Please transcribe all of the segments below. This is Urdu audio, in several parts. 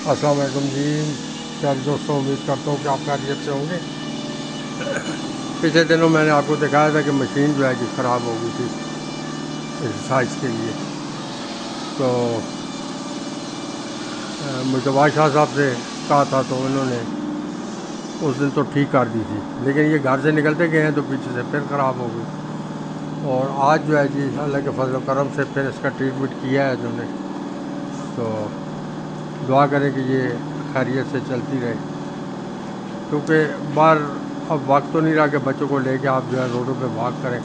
السلام علیکم جی، پیارے دوستوں، امید کرتا ہوں کہ آپ خیریت سے ہوں گے۔ پچھلے دنوں میں نے آپ کو دکھایا تھا کہ مشین جو ہے کہ خراب ہو گئی تھی ایکسرسائز کے لیے، تو مجتبیٰ شاہ صاحب سے کہا تھا تو انہوں نے اس دن تو ٹھیک کر دی تھی، لیکن یہ گھر سے نکلتے گئے ہیں تو پیچھے سے پھر خراب ہو گئی، اور آج جو ہے جی اللہ کے فضل و کرم سے پھر اس کا ٹریٹمنٹ کیا ہے انہوں نے، تو دعا کریں کہ یہ خیریت سے چلتی رہے، کیونکہ باہر اب وقت تو نہیں رہا کہ بچوں کو لے کے آپ جو ہے روڈوں پہ واک کریں،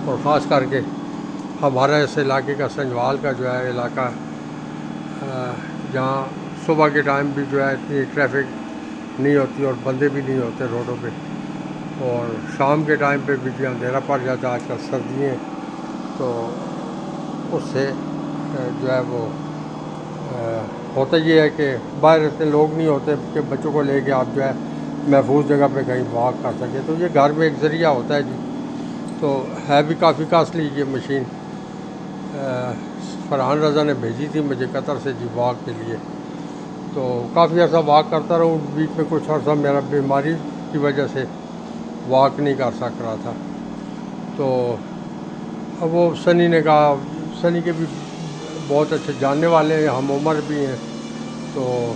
اور خاص کر کے ہمارا اس علاقے کا سنجوال کا جو ہے علاقہ جہاں صبح کے ٹائم بھی جو ہے اتنی ٹریفک نہیں ہوتی اور بندے بھی نہیں ہوتے روڈوں پہ، اور شام کے ٹائم پہ بھی جو اندھیرا پڑ جاتا ہے، آج کل سردیاں تو اس سے جو ہے وہ ہوتا یہ ہے کہ باہر اتنے لوگ نہیں ہوتے کہ بچوں کو لے کے آپ جو ہے محفوظ جگہ پہ کہیں واک کر سکیں، تو یہ گھر میں ایک ذریعہ ہوتا ہے جی، تو ہے بھی کافی کاسٹلی یہ مشین۔ فرحان رضا نے بھیجی تھی مجھے قطر سے جی واک کے لیے، تو کافی عرصہ واک کرتا رہا، بیچ میں کچھ عرصہ میرا بیماری کی وجہ سے واک نہیں کر سک رہا تھا، تو اب وہ سنی نے کہا، سنی کے بھی بہت اچھے جاننے والے ہیں، ہم عمر بھی ہیں، تو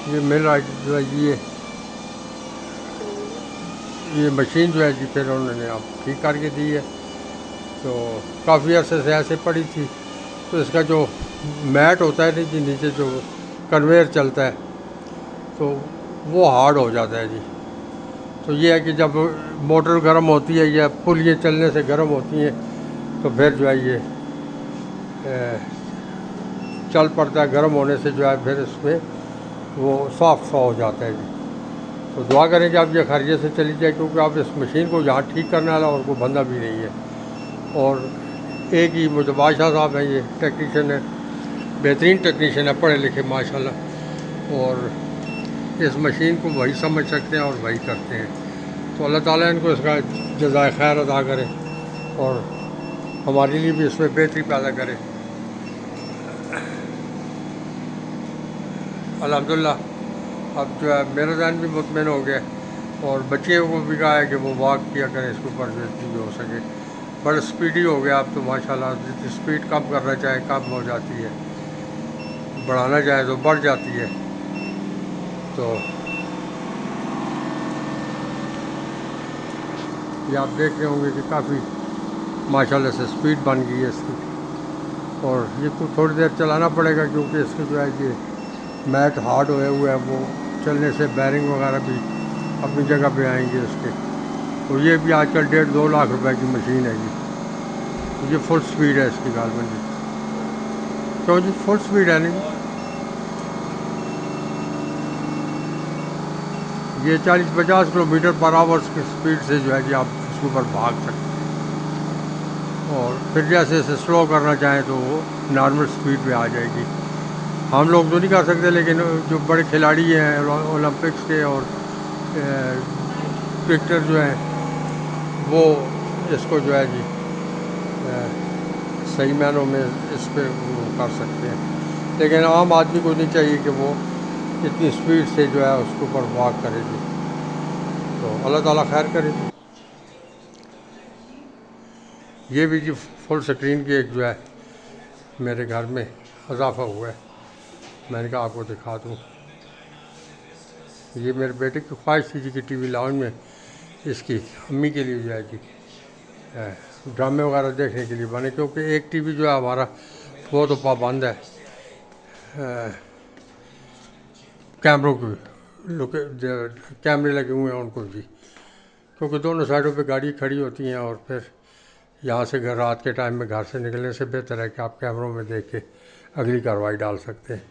یہ مل رہا جو ہے یہ مشین جو ہے جی پھر انہوں نے اب ٹھیک کر کے دی ہے، تو کافی عرصے سے ایسے پڑی تھی، تو اس کا جو میٹ ہوتا ہے نا جی نیچے جو کنویئر چلتا ہے تو وہ ہارڈ ہو جاتا ہے جی، تو یہ ہے کہ جب موٹر گرم ہوتی ہے یا پلیاں چلنے سے گرم ہوتی ہیں تو پھر جو ہے یہ چل پڑتا ہے، گرم ہونے سے جو ہے پھر اس میں وہ سافٹ سا ہو جاتا ہے جی، تو دعا کریں کہ اب یہ خیریت سے چلی جائے، کیونکہ اب اس مشین کو یہاں ٹھیک کرنے والا اور کوئی بندہ بھی نہیں ہے، اور ایک ہی مجتبیٰ شاہ صاحب ہیں، یہ ٹیکنیشین ہے، بہترین ٹیکنیشین ہے، پڑھے لکھے ماشاءاللہ، اور اس مشین کو وہی سمجھ سکتے ہیں اور وہی کرتے ہیں، تو اللہ تعالیٰ ان کو اس کا جزائے خیر ادا کرے اور ہمارے لیے بھی اس میں بہتری پیدا کرے۔ الحمدللہ اب جو ہے میرا ذہن بھی مطمئن ہو گیا، اور بچیوں کو بھی کہا ہے کہ وہ واک کیا کریں اس کے اوپر جتنی بھی ہو سکے، بڑا اسپیڈی ہو گیا اب تو ماشاءاللہ، جتنی اسپیڈ کم کرنا چاہے کم ہو جاتی ہے، بڑھانا چاہے تو بڑھ جاتی ہے، تو یہ آپ دیکھ رہے ہوں گے کہ کافی ماشاءاللہ سے اسپیڈ بن گئی ہے اس کی، اور یہ تو تھوڑی دیر چلانا پڑے گا کیونکہ اس کے جو ہے یہ میٹ ہارڈ ہوئے ہوئے ہیں، وہ چلنے سے بیرنگ وغیرہ بھی اپنی جگہ پہ آئیں گے اس کے، تو یہ بھی آج کل 1.5-2 لاکھ روپے کی مشین ہے جی، یہ فل سپیڈ ہے اس کی غالباً جی، کیوں جی فل سپیڈ ہے نہیں، یہ 40-50 کلومیٹر پر آور کی سپیڈ سے جو ہے کہ آپ اس کے اوپر بھاگ سکتے ہیں، اور پھر جیسے اسے سلو کرنا چاہیں تو وہ نارمل سپیڈ پہ آ جائے گی، ہم لوگ تو نہیں کر سکتے، لیکن جو بڑے کھلاڑی ہیں اولمپکس کے اور کرکٹر جو ہیں وہ اس کو جو ہے جی صحیح معنوں میں اس پہ وہ کر سکتے ہیں، لیکن عام آدمی کو نہیں چاہیے کہ وہ اتنی اسپیڈ سے جو ہے اس کے اوپر واک کرے جی، تو اللہ تعالیٰ خیر کرے جی۔ یہ بھی جی فل سکرین کی ایک جو ہے میرے گھر میں اضافہ ہوا ہے، میں نے کہا آپ کو دکھا دوں، یہ میرے بیٹے کی خواہش تھی جی کہ ٹی وی لاؤنج میں اس کی امی کے لیے جو ہے جی ڈرامے وغیرہ دیکھنے کے لیے بنے، کیونکہ ایک ٹی وی جو ہے ہمارا وہ تو پابند ہے کیمروں کی، کیمرے لگے ہوئے ہیں ان کو جی، کیونکہ دونوں سائڈوں پہ گاڑی کھڑی ہوتی ہیں، اور پھر یہاں سے رات کے ٹائم میں گھر سے نکلنے سے بہتر ہے کہ آپ کیمروں میں دیکھ کے اگلی کارروائی ڈال سکتے ہیں،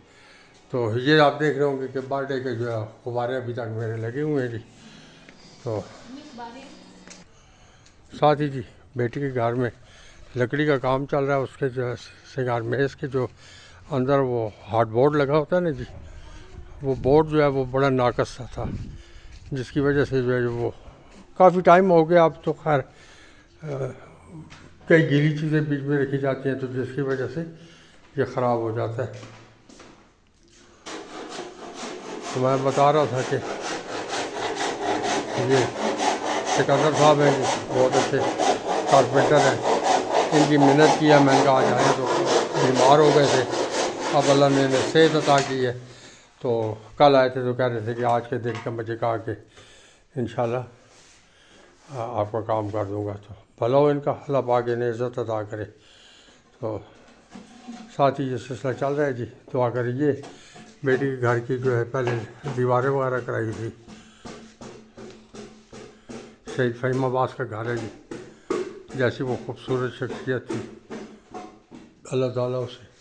تو یہ آپ دیکھ رہے ہوں گے کہ برتھ ڈے کے جو ہے غبارے ابھی تک میرے لگے ہوئے ہیں جی، تو ساتھ ہی جی بیٹی کے گھر میں لکڑی کا کام چل رہا ہے، اس کے جو ہے سنگار میز کے جو اندر وہ ہارڈ بورڈ لگا ہوتا ہے نا جی، وہ بورڈ جو ہے وہ بڑا ناقص سا تھا، جس کی وجہ سے جو ہے وہ کافی ٹائم ہو گیا، اب تو خیر کئی گیلی چیزیں بیچ میں رکھی جاتی ہیں تو جس کی وجہ سے یہ خراب ہو جاتا ہے، تو میں بتا رہا تھا کہ یہ سکندر صاحب ہیں جی، بہت اچھے کارپینٹر ہیں، ان کی محنت کی ہے، میں نے کہا آج آئے تو بیمار ہو گئے تھے، اب اللہ نے انہیں صحت عطا کی ہے، تو کل آئے تھے تو کہہ رہے تھے کہ آج کے دن کا مجھے کہا کہ انشاءاللہ آپ کا کام کر دوں گا، تو بھلا ہو ان کا، اللہ پاک انہیں عزت عطا کرے۔ تو ساتھ ہی یہ سلسلہ چل رہا ہے جی، دعا کریے۔ بیٹی کے گھر کی جو ہے پہلے دیواریں وغیرہ کرائی تھی، شہید فہیم عباس کا گھر ہے جی، جیسی وہ خوبصورت شخصیت تھی، اللہ تعالیٰ اسے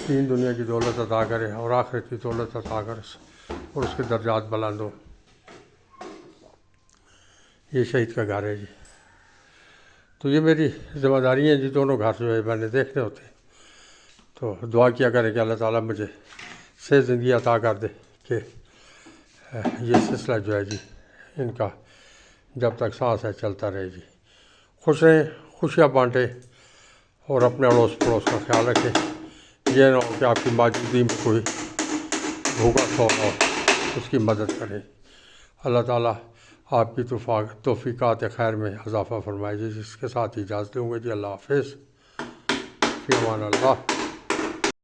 تین دنیا کی دولت عطا کرے اور آخرت کی دولت عطا کرے اور اس کے درجات بلند ہو۔ یہ شہید کا گھر ہے جی، تو یہ میری ذمہ داری ہیں جی، دونوں گھر جو ہے میں نے دیکھنے ہوتے ہیں، تو دعا کیا کریں کہ اللہ تعالیٰ مجھے صحت زندگی عطا کر دے کہ یہ سلسلہ جو ہے جی ان کا جب تک سانس ہے چلتا رہے جی۔ خوش رہیں، خوشیاں بانٹیں اور اپنے اڑوس پڑوس کا خیال رکھیں، یہ نہ ہو کہ آپ کی موجودگی میں کوئی بھوکا سو ہو، اس کی مدد کریں۔ اللہ تعالیٰ آپ کی توفیقات خیر میں اضافہ فرمائے جی، جس کے ساتھ اجازت دوں گے جی، اللہ حافظ، فی امان اللہ۔